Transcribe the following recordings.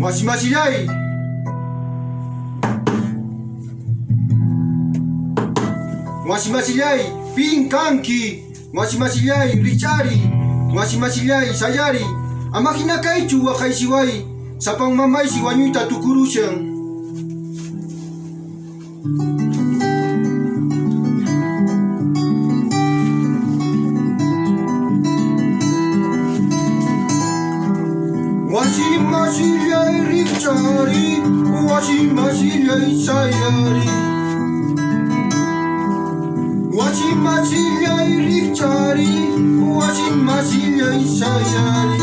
Wasimasillay. Wasimasillay, Pinkanki. Wasimasillay, Richari. Wasimasillay, Sayari. Amakina kaichu wakay siway. Sapang mamay si wanyuta tukurusyang. Wasimasillay, Richari. Wasimasillay, Sayari. Wasimasillay, Richari. Wasimasillay, Sayari.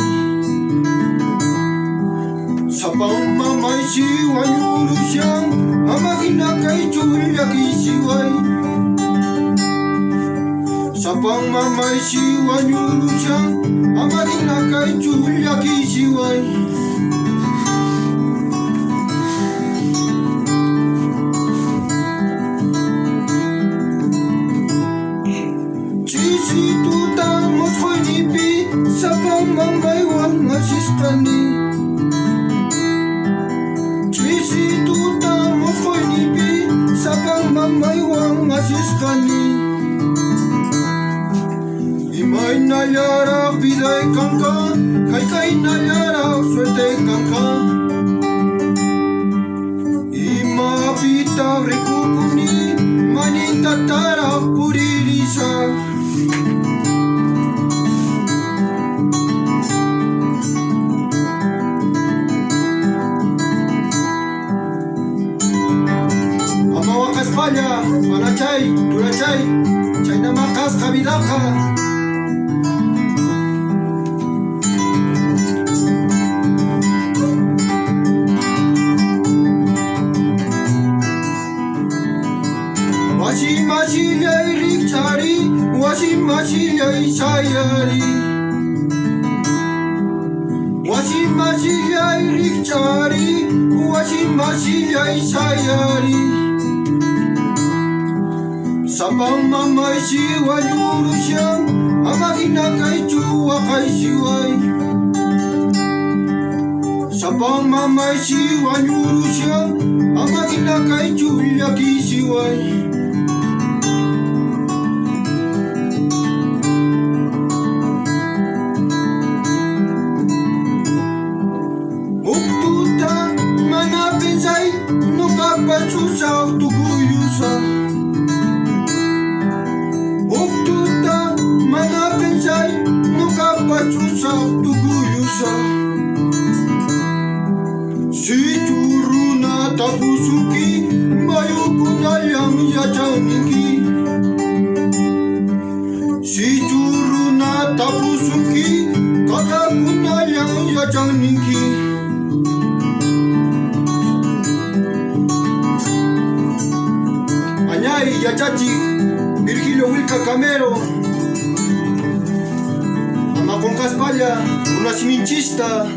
Sapang mamay si wanyuru siyang amakina kay chulaki siway. Sapang mamay si wanyuru siyang amakina kay chulaki siway. Chisi tuta moskoy nipi sapang mamay wang asistani. Chisi tuta moskoy nipi sapang mamay wang asistani. Imay nayarak biday kangka, kay nayarak swerte kangka. Ima pita rekukuni, manita tarak puririsa. Amawakas pala, manachay, turachay, chay na makas kabidaka. Wasimasillay, Richari. Wasimasillay, Sayari. Wasimasillay, Richari. Wasimasillay, Sayari. Sapang mamay si wanyuru siyang amakina kay chuwa kay siway. Sapang mamay si wanyuru siyang amakina kay chulaki siway. Uktuta manapensay no kapatsusaw tuguyusa. Uktuta manapensay no kapatsusaw tuguyusa. Si churu na tapusuki mayo kunalyang yachaninki. Si churu na tapusuki kaka kunalyang yachaninki. Anyay yachachi Virgilio Wilca Camero. Ama con Caspalla, una siminchista.